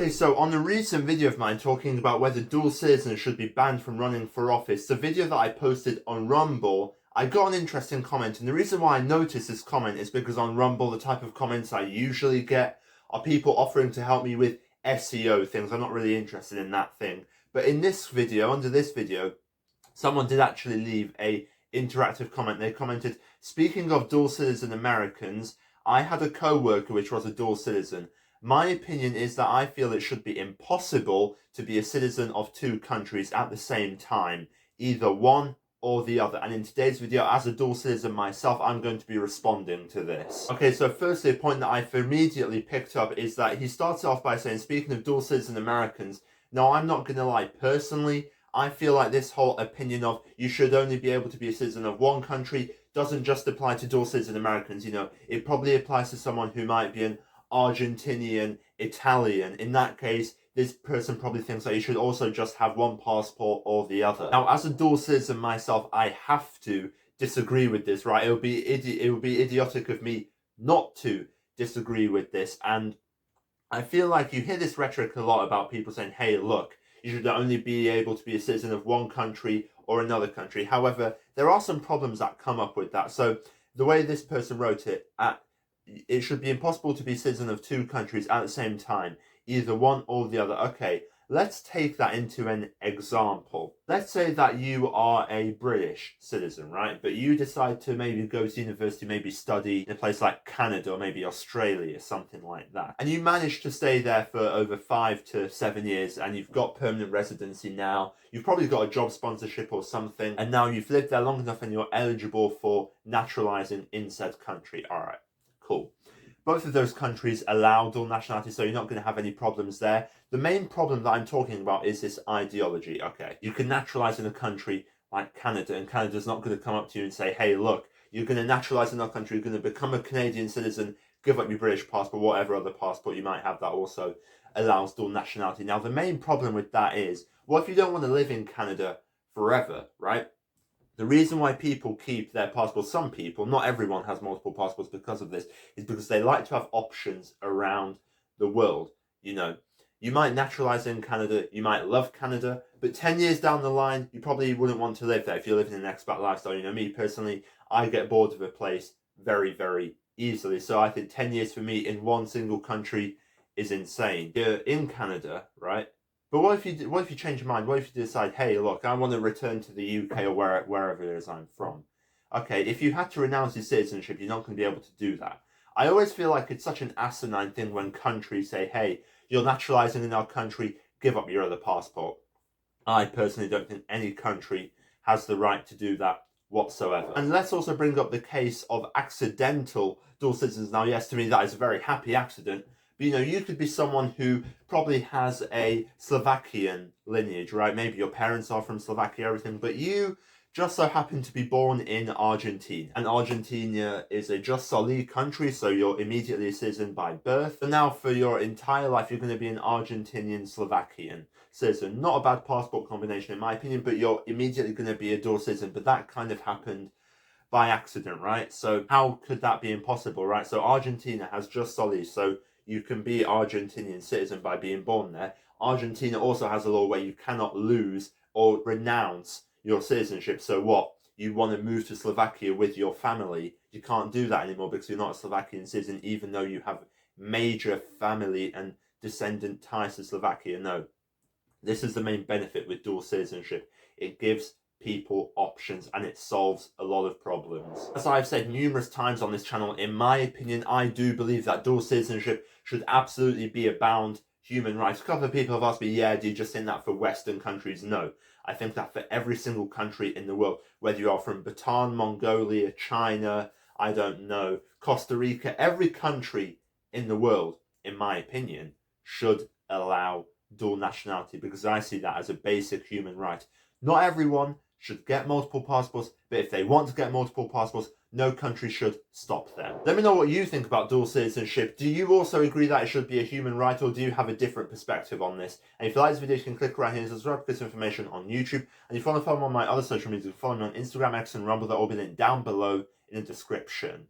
Okay, so on a recent video of mine talking about whether dual citizens should be banned from running for office, the video that I posted on Rumble, I got an interesting comment, and the reason why I noticed this comment is because on Rumble, the type of comments I usually get are people offering to help me with SEO things. I'm not really interested in that thing. But in this video, under this video, someone did actually leave a interactive comment. They commented, "Speaking of dual citizen Americans, I had a co-worker which was a dual citizen. My opinion is that I feel it should be impossible to be a citizen of two countries at the same time, either one or the other." And in today's video, as a dual citizen myself, I'm going to be responding to this. Okay, so firstly, a point that I've immediately picked up is that he started off by saying, speaking of dual citizen Americans, now I'm not going to lie, personally, I feel like this whole opinion of you should only be able to be a citizen of one country doesn't just apply to dual citizen Americans. You know, it probably applies to someone who might be an Argentinian Italian. In that case, this person probably thinks that you should also just have one passport or the other. Now, as a dual citizen myself, I have to disagree with this, right? It would be idiotic of me not to disagree with this. And I feel like you hear this rhetoric a lot about people saying, hey, look, you should only be able to be a citizen of one country or another country. However, there are some problems that come up with that. So the way this person wrote it, it should be impossible to be a citizen of two countries at the same time, either one or the other. Okay, let's take that into an example. Let's say that you are a British citizen, right? But you decide to maybe go to university, maybe study in a place like Canada or maybe Australia, something like that. And you manage to stay there for over 5 to 7 years and you've got permanent residency now. You've probably got a job sponsorship or something. And now you've lived there long enough and you're eligible for naturalizing in said country. All right. Cool. Both of those countries allow dual nationality, so you're not going to have any problems there. The main problem that I'm talking about is this ideology. Okay, you can naturalize in a country like Canada, and Canada's not going to come up to you and say, hey, look, you're going to naturalize in our country, you're going to become a Canadian citizen, give up your British passport, whatever other passport you might have that also allows dual nationality. Now, the main problem with that is, well, if you don't want to live in Canada forever, right? The reason why people keep their passports, some people, not everyone has multiple passports because of this, is because they like to have options around the world. You know, you might naturalize in Canada, you might love Canada, but 10 years down the line, you probably wouldn't want to live there if you're living in an expat lifestyle. You know, me personally, I get bored of a place very, very easily. So I think 10 years for me in one single country is insane. You're in Canada, right? But what if you change your mind? What if you decide, hey, look, I want to return to the UK or wherever it is I'm from? Okay, if you had to renounce your citizenship, you're not going to be able to do that. I always feel like it's such an asinine thing when countries say, hey, you're naturalizing in our country, give up your other passport. I personally don't think any country has the right to do that whatsoever. And let's also bring up the case of accidental dual citizens. Now, yes, to me, that is a very happy accident. But, you know, you could be someone who probably has a Slovakian lineage, right? Maybe your parents are from Slovakia, everything, but you just so happen to be born in Argentina. And Argentina is a just solid country, so you're immediately a citizen by birth. But now for your entire life, you're going to be an Argentinian Slovakian citizen. Not a bad passport combination in my opinion, but you're immediately going to be a dual citizen. But that kind of happened by accident, right? So how could that be impossible, right? So Argentina has just solid, so you can be Argentinian citizen by being born there. Argentina also has a law where you cannot lose or renounce your citizenship. So what? You want to move to Slovakia with your family, you can't do that anymore because you're not a Slovakian citizen, even though you have major family and descendant ties to Slovakia. No. This is the main benefit with dual citizenship. It gives people options and it solves a lot of problems. As I've said numerous times on this channel, in my opinion, I do believe that dual citizenship should absolutely be a bound human right. A couple of people have asked me, yeah, do you just think that for Western countries? No. I think that for every single country in the world, whether you are from Bhutan, Mongolia, China, I don't know, Costa Rica, every country in the world, in my opinion, should allow dual nationality because I see that as a basic human right. Not everyone should get multiple passports, but if they want to get multiple passports, no country should stop them. Let me know what you think about dual citizenship. Do you also agree that it should be a human right, or do you have a different perspective on this? And if you like this video, you can click right here and subscribe to this information on YouTube. And if you want to follow me on my other social media, follow me on Instagram, X, and Rumble. That will be linked down below in the description.